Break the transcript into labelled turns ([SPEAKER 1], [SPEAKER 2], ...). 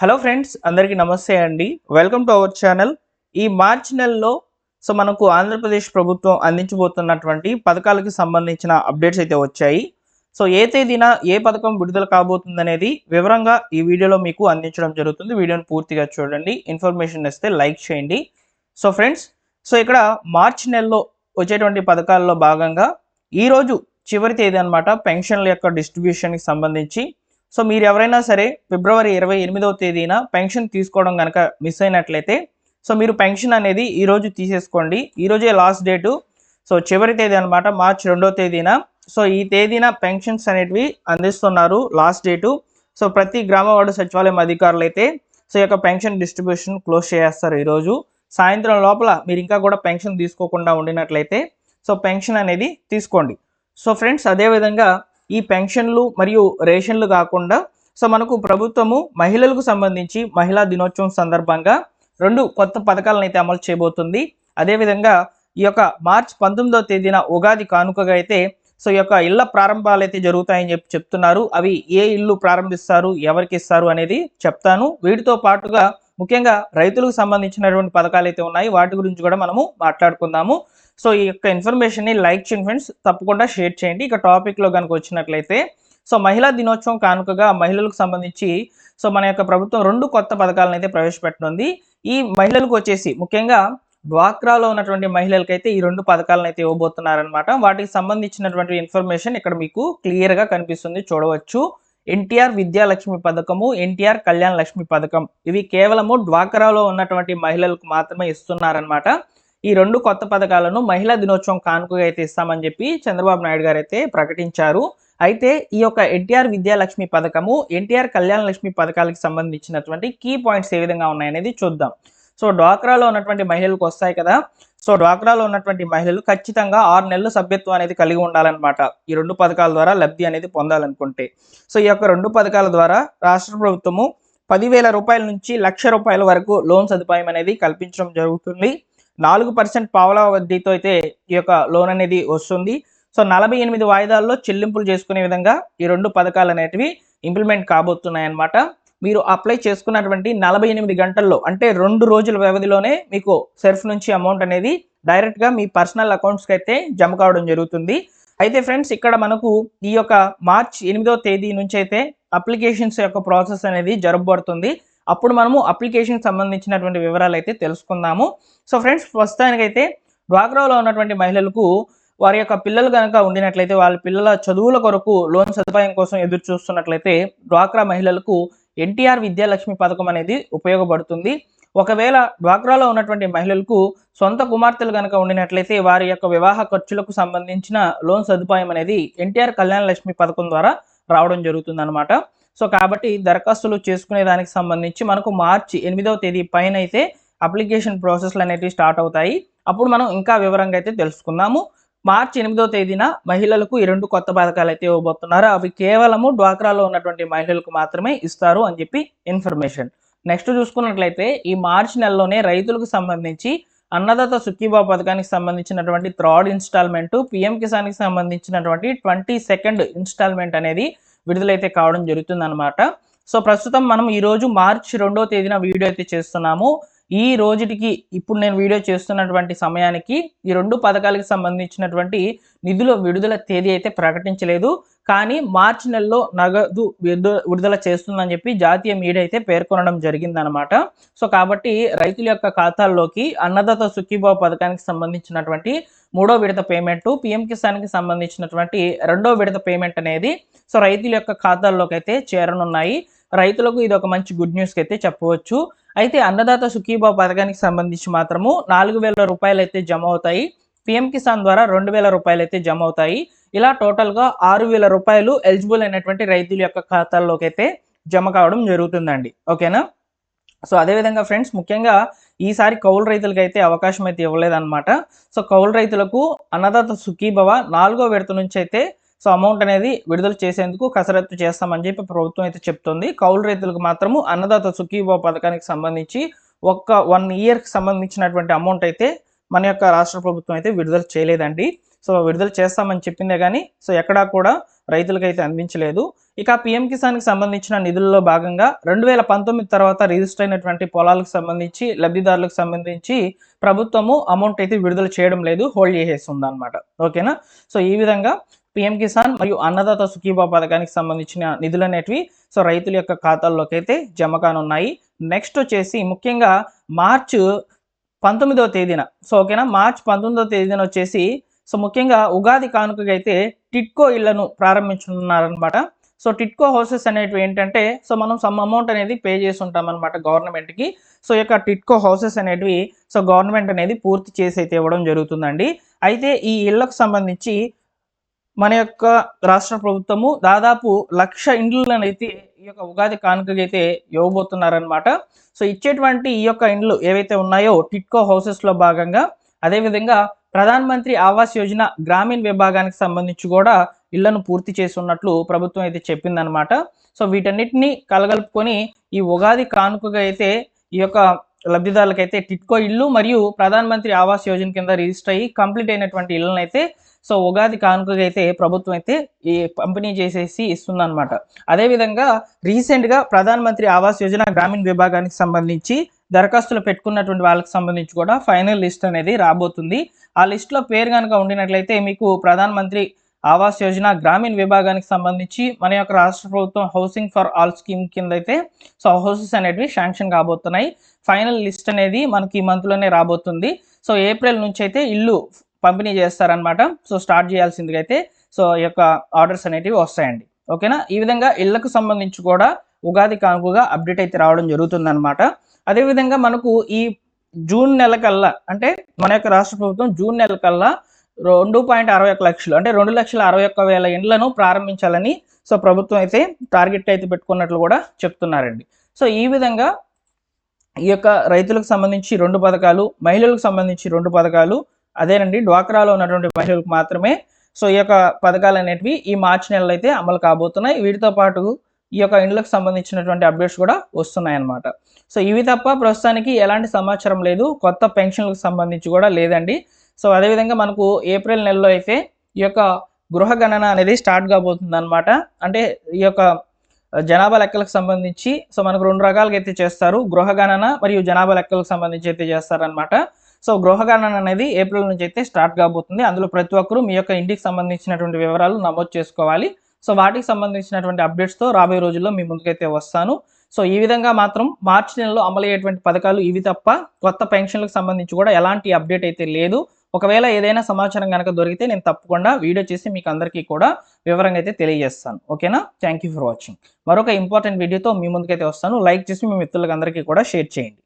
[SPEAKER 1] Hello friends, అందరికీ నమస్తే అండి. Welcome to our channel. ఈ మార్చ్ నెలలో మనకు ఆంధ్రప్రదేశ్ ప్రభుత్వం అందించబోతున్నటువంటి పథకాలకు సంబంధించిన అప్డేట్స్ అయితే వచ్చాయి. ఏ తేదీన ఏ పథకం విడుదల కాబోతుందనేది వివరంగా ఈ వీడియోలో మీకు అందించడం జరుగుతుంది. వీడియోని పూర్తిగా చూడండి. ఇన్ఫర్మేషన్ ఇస్తే లైక్ చేయండి. ఫ్రెండ్స్, ఇక్కడ మార్చ్ నెలలో వచ్చేటువంటి పథకాల్లో భాగంగా ఈరోజు చివరి తేదీ అన్నమాట పెన్షన్ల యొక్క డిస్ట్రిబ్యూషన్కి సంబంధించి. మీరు ఎవరైనా సరే ఫిబ్రవరి 28వ తేదీన పెన్షన్ తీసుకోవడం కనుక మిస్ అయినట్లయితే మీరు పెన్షన్ అనేది ఈరోజు తీసేసుకోండి. ఈరోజే లాస్ట్ డేటు. చివరి తేదీ అనమాట, మార్చి 2వ తేదీన. ఈ తేదీన పెన్షన్స్ అనేటివి అందిస్తున్నారు. Last date. ప్రతి గ్రామ వార్డు సచివాలయం అధికారులు అయితే ఈ యొక్క పెన్షన్ డిస్ట్రిబ్యూషన్ క్లోజ్ చేస్తారు ఈరోజు సాయంత్రం లోపల. మీరు ఇంకా కూడా పెన్షన్ తీసుకోకుండా ఉండినట్లయితే పెన్షన్ అనేది తీసుకోండి. ఫ్రెండ్స్, అదేవిధంగా ఈ పెన్షన్లు మరియు రేషన్లు కాకుండా మనకు ప్రభుత్వము మహిళలకు సంబంధించి మహిళా దినోత్సవం సందర్భంగా 2 కొత్త పథకాలను అయితే అమలు చేయబోతుంది. అదేవిధంగా ఈ యొక్క మార్చి 19వ తేదీన ఉగాది కానుకగా అయితే ఈ యొక్క ఇళ్ల ప్రారంభాలు అయితే జరుగుతాయని చెప్తున్నారు. అవి ఏ ఇల్లు ప్రారంభిస్తారు, ఎవరికి ఇస్తారు అనేది చెప్తాను. వీటితో పాటుగా ముఖ్యంగా రైతులకు సంబంధించినటువంటి పథకాలు అయితే ఉన్నాయి. వాటి గురించి కూడా మనము మాట్లాడుకుందాము. ఈ యొక్క ఇన్ఫర్మేషన్ని లైక్ చేయండి ఫ్రెండ్స్, తప్పకుండా షేర్ చేయండి. ఇక టాపిక్లో కనుక వచ్చినట్లయితే మహిళా దినోత్సవం కానుకగా మహిళలకు సంబంధించి మన యొక్క ప్రభుత్వం 2 కొత్త పథకాలను అయితే ప్రవేశపెట్టనుంది. ఈ మహిళలకు వచ్చేసి ముఖ్యంగా డ్వాక్రాలో ఉన్నటువంటి మహిళలకైతే ఈ 2 పథకాలను అయితే ఇవ్వబోతున్నారనమాట. వాటికి సంబంధించినటువంటి ఇన్ఫర్మేషన్ ఇక్కడ మీకు క్లియర్గా కనిపిస్తుంది, చూడవచ్చు. ఎన్టీఆర్ విద్యాలక్ష్మి పథకము, ఎన్టీఆర్ కళ్యాణ లక్ష్మి పథకం, ఇవి కేవలము డ్వాక్రాలో ఉన్నటువంటి మహిళలకు మాత్రమే ఇస్తున్నారనమాట. ఈ 2 కొత్త పథకాలను మహిళా దినోత్సవం కానుకగా అయితే ఇస్తామని చెప్పి చంద్రబాబు నాయుడు గారు అయితే ప్రకటించారు. అయితే ఈ యొక్క ఎన్టీఆర్ విద్యాలక్ష్మి పథకము, ఎన్టీఆర్ కళ్యాణ లక్ష్మి పథకాలకు సంబంధించినటువంటి కీ పాయింట్స్ ఏ విధంగా ఉన్నాయనేది చూద్దాం. డ్వాక్రాలో ఉన్నటువంటి మహిళలకు వస్తాయి కదా. డ్వాక్రాలో ఉన్నటువంటి మహిళలు ఖచ్చితంగా 6 నెలలు సభ్యత్వం అనేది కలిగి ఉండాలన్నమాట. ఈ 2 పథకాల ద్వారా లబ్ధి అనేది పొందాలనుకుంటే. ఈ యొక్క 2 పథకాల ద్వారా రాష్ట్ర ప్రభుత్వము 10,000 రూపాయల నుంచి 1,00,000 రూపాయల వరకు లోన్ సదుపాయం అనేది కల్పించడం జరుగుతుంది. 4% పావలా వడ్డీతో అయితే ఈ యొక్క లోన్ అనేది వస్తుంది. 48 వాయిదాల్లో చెల్లింపులు చేసుకునే విధంగా ఈ 2 పథకాలు అనేటివి ఇంప్లిమెంట్ కాబోతున్నాయి అన్నమాట. మీరు అప్లై చేసుకున్నటువంటి 48 గంటల్లో, అంటే 2 రోజుల వ్యవధిలోనే మీకు సెర్ఫ్ నుంచి అమౌంట్ అనేది డైరెక్ట్గా మీ పర్సనల్ అకౌంట్స్కి అయితే జమ కావడం జరుగుతుంది. అయితే ఫ్రెండ్స్, ఇక్కడ మనకు ఈ యొక్క మార్చి 8వ తేదీ నుంచి అయితే అప్లికేషన్స్ యొక్క ప్రాసెస్ అనేది జరగబడుతుంది. అప్పుడు మనము అప్లికేషన్ సంబంధించినటువంటి వివరాలు అయితే తెలుసుకుందాము. ఫ్రెండ్స్, ప్రస్తుతానికైతే డ్వాక్రాలో ఉన్నటువంటి మహిళలకు వారి యొక్క పిల్లలు కనుక ఉండినట్లయితే వాళ్ళ పిల్లల చదువుల కొరకు లోన్ సదుపాయం కోసం ఎదురు చూస్తున్నట్లయితే డ్వాక్రా మహిళలకు ఎన్టీఆర్ విద్యాలక్ష్మి పథకం అనేది ఉపయోగపడుతుంది. ఒకవేళ డ్వాక్రాలో ఉన్నటువంటి మహిళలకు సొంత కుమార్తెలు కనుక ఉండినట్లయితే వారి యొక్క వివాహ ఖర్చులకు సంబంధించిన లోన్ సదుపాయం అనేది ఎన్టీఆర్ కళ్యాణ లక్ష్మి పథకం ద్వారా రావడం జరుగుతుంది అనమాట. కాబట్టి దరఖాస్తులు చేసుకునే దానికి సంబంధించి మనకు మార్చి 8వ తేదీ పైన అయితే అప్లికేషన్ ప్రాసెస్లు అనేవి స్టార్ట్ అవుతాయి. అప్పుడు మనం ఇంకా వివరంగా అయితే తెలుసుకుందాము. మార్చి 8వ తేదీన మహిళలకు ఈ 2 కొత్త పథకాలు అయితే ఇవ్వబోతున్నారు. అవి కేవలము డ్వాక్రాలో ఉన్నటువంటి మహిళలకు మాత్రమే ఇస్తారు అని చెప్పి ఇన్ఫర్మేషన్. నెక్స్ట్ చూసుకున్నట్లయితే ఈ మార్చి నెలలోనే రైతులకు సంబంధించి అన్నదాత సుఖీభావ పథకానికి సంబంధించినటువంటి 3rd ఇన్స్టాల్మెంటు, పిఎం కిసాన్కి సంబంధించినటువంటి 22nd ఇన్స్టాల్మెంట్ అనేది విడుదలైతే కావడం జరుగుతుంది అనమాట. ప్రస్తుతం మనం ఈరోజు మార్చి 2వ తేదీన వీడియో అయితే చేస్తున్నాము. ఈ రోజుకి ఇప్పుడు నేను వీడియో చేస్తున్నటువంటి సమయానికి ఈ 2 పథకాలకు సంబంధించినటువంటి నిధుల విడుదల తేదీ అయితే ప్రకటించలేదు. కానీ మార్చి నెలలో నగదు విడుదల చేస్తుందని చెప్పి జాతీయ మీడియా అయితే పేర్కొనడం జరిగిందనమాట. కాబట్టి రైతుల యొక్క ఖాతాల్లోకి అన్నదాత సుఖీభావ పథకానికి సంబంధించినటువంటి 3వ విడత పేమెంట్, పిఎం కిసాన్కి సంబంధించినటువంటి 2వ విడత పేమెంట్ అనేది రైతుల యొక్క ఖాతాల్లోకి అయితే చేరనున్నాయి. రైతులకు ఇది ఒక మంచి గుడ్ న్యూస్కి అయితే చెప్పవచ్చు. అయితే అన్నదాత సుఖీభావ పథకానికి సంబంధించి మాత్రము 4,000 రూపాయలు అయితే జమ అవుతాయి. పిఎం కిసాన్ ద్వారా 2,000 రూపాయలు అయితే జమ అవుతాయి. ఇలా టోటల్గా 6,000 రూపాయలు ఎలిజిబుల్ అయినటువంటి రైతుల యొక్క ఖాతాల్లోకి అయితే జమ కావడం జరుగుతుందండి. ఓకేనా? అదేవిధంగా ఫ్రెండ్స్, ముఖ్యంగా ఈసారి కౌలు రైతులకు అయితే అవకాశం అయితే ఇవ్వలేదన్నమాట. కౌలు రైతులకు అన్నదాత సుఖీభావ 4వ విడత నుంచి అయితే అమౌంట్ అనేది విడుదల చేసేందుకు కసరత్తు చేస్తామని చెప్పి ప్రభుత్వం అయితే చెప్తుంది. కౌలు రైతులకు మాత్రము అన్నదాత సుఖీభావ పథకానికి సంబంధించి 1 ఇయర్కి సంబంధించినటువంటి అమౌంట్ అయితే మన యొక్క రాష్ట్ర ప్రభుత్వం అయితే విడుదల చేయలేదండి. సో విడుదల చేస్తామని చెప్పిందే కానీ సో ఎక్కడా కూడా రైతులకైతే అందించలేదు. ఇక పీఎం కిసాన్కి సంబంధించిన నిధుల్లో భాగంగా 2019 తర్వాత రిజిస్టర్ అయినటువంటి పొలాలకు సంబంధించి లబ్ధిదారులకు సంబంధించి ప్రభుత్వము అమౌంట్ అయితే విడుదల చేయడం లేదు, హోల్డ్ చేసేస్తుంది అనమాట. ఓకేనా. సో ఈ విధంగా పీఎం కిసాన్ మరియు అన్నదాత సుఖీభావ పథకానికి సంబంధించిన నిధులు అనేటివి సో రైతుల యొక్క ఖాతాల్లోకి అయితే జమ కానున్నాయి. నెక్స్ట్ వచ్చేసి ముఖ్యంగా మార్చ్ 19వ తేదీన సో ఓకేనా, మార్చ్ 19వ తేదీన వచ్చేసి సో ముఖ్యంగా ఉగాది కానుకగా అయితే టిట్కో ఇళ్లను ప్రారంభించనున్నారనమాట. సో టిట్కో హౌసెస్ అనేవి ఏంటంటే సో మనం సమ్ అమౌంట్ అనేది పే చేసి ఉంటాం అనమాట గవర్నమెంట్కి. సో ఈ యొక్క టిట్కో హౌసెస్ అనేటివి సో గవర్నమెంట్ అనేది పూర్తి చేసి అయితే ఇవ్వడం జరుగుతుందండి. అయితే ఈ ఇళ్లకు సంబంధించి మన యొక్క రాష్ట్ర ప్రభుత్వము దాదాపు 1,00,000 ఇండ్లను అయితే ఈ యొక్క ఉగాది కానుకగా అయితే ఇవ్వబోతున్నారనమాట. సో ఇచ్చేటువంటి ఈ యొక్క ఇండ్లు ఏవైతే ఉన్నాయో టిట్కో హౌసెస్లో భాగంగా, అదేవిధంగా ప్రధాన్ మంత్రి ఆవాస్ యోజన గ్రామీణ విభాగానికి సంబంధించి కూడా ఇళ్లను పూర్తి చేసి ఉన్నట్లు ప్రభుత్వం అయితే చెప్పిందనమాట. సో వీటన్నిటిని కలగలుపుకొని ఈ ఉగాది కానుకగా అయితే ఈ యొక్క లబ్ధిదారులకైతే టిట్కో ఇల్లు మరియు ప్రధాన్ మంత్రి ఆవాస్ యోజన కింద రిజిస్టర్ అయ్యి కంప్లీట్ అయినటువంటి ఇళ్ళను అయితే సో ఉగాది కానుకగా అయితే ప్రభుత్వం అయితే ఈ పంపిణీ చేసేసి ఇస్తుందన్నమాట. అదేవిధంగా రీసెంట్గా ప్రధాన్ మంత్రి ఆవాస్ యోజన గ్రామీణ విభాగానికి సంబంధించి దరఖాస్తులు పెట్టుకున్నటువంటి వాళ్ళకి సంబంధించి కూడా ఫైనల్ లిస్ట్ అనేది రాబోతుంది. ఆ లిస్ట్లో పేరు కనుక ఉండినట్లయితే మీకు ప్రధాన్ మంత్రి ఆవాస్ యోజన గ్రామీణ విభాగానికి సంబంధించి మన యొక్క రాష్ట్ర ప్రభుత్వం హౌసింగ్ ఫర్ ఆల్ స్కీమ్ కింద అయితే సో హౌసెస్ అనేటివి శాంక్షన్ కాబోతున్నాయి. ఫైనల్ లిస్ట్ అనేది మనకి ఈ మంత్లోనే రాబోతుంది. సో ఏప్రిల్ నుంచి అయితే ఇల్లు పంపిణీ చేస్తారనమాట. సో స్టార్ట్ చేయాల్సిందిగా అయితే సో ఈ యొక్క ఆర్డర్స్ అనేటివి వస్తాయండి. ఓకేనా. ఈ విధంగా ఇళ్లకు సంబంధించి కూడా ఉగాది కానుకగా అప్డేట్ అయితే రావడం జరుగుతుందన్నమాట. అదేవిధంగా మనకు ఈ జూన్ నెల కల్లా అంటే మన యొక్క రాష్ట్ర ప్రభుత్వం జూన్ నెల కల్లా 2.61 లక్షలు అంటే 2,61,000 ఇండ్లను ప్రారంభించాలని సో ప్రభుత్వం అయితే టార్గెట్ అయితే పెట్టుకున్నట్లు కూడా చెప్తున్నారండి. సో ఈ విధంగా ఈ యొక్క రైతులకు సంబంధించి 2 పథకాలు, మహిళలకు సంబంధించి 2 పథకాలు, అదేనండి డ్వాక్రాలో ఉన్నటువంటి మహిళలకు మాత్రమే సో ఈ యొక్క పథకాలు అనేటివి ఈ మార్చి నెలలో అయితే అమలు కాబోతున్నాయి. వీటితో పాటు ఈ యొక్క ఇండ్లకు సంబంధించినటువంటి అప్డేట్స్ కూడా వస్తున్నాయి అన్నమాట. సో ఇవి తప్ప ప్రస్తుతానికి ఎలాంటి సమాచారం లేదు, కొత్త పెన్షన్లకు సంబంధించి కూడా లేదండి. సో అదేవిధంగా మనకు ఏప్రిల్ నెలలో అయితే ఈ యొక్క గృహ గణన అనేది స్టార్ట్ కాబోతుంది అనమాట. అంటే ఈ యొక్క జనాభా లెక్కలకు సంబంధించి సో మనకు 2 రకాలుగా అయితే చేస్తారు, గృహ గణన మరియు జనాభా లెక్కలకు సంబంధించి అయితే చేస్తారనమాట. సో గృహ గణన అనేది ఏప్రిల్ నుంచి అయితే స్టార్ట్ కాబోతుంది. అందులో ప్రతి ఒక్కరూ మీ యొక్క ఇంటికి సంబంధించినటువంటి వివరాలు నమోదు చేసుకోవాలి. సో వాటికి సంబంధించినటువంటి అప్డేట్స్తో రాబోయే రోజుల్లో మీ ముందుకైతే వస్తాను. సో ఈ విధంగా మాత్రం మార్చి నెలలో అమలయ్యేటువంటి పథకాలు ఇవి తప్ప కొత్త పెన్షన్లకు సంబంధించి కూడా ఎలాంటి అప్డేట్ అయితే లేదు. ఒకవేళ ఏదైనా సమాచారం కనుక దొరికితే నేను తప్పకుండా వీడియో చేసి మీకు అందరికీ కూడా వివరంగా అయితే తెలియజేస్తాను. ఓకేనా. Thank you for watching. మరొక ఇంపార్టెంట్ వీడియోతో మీ ముందుకైతే వస్తాను. లైక్ చేసి మీ మిత్రులకు అందరికీ కూడా షేర్ చేయండి.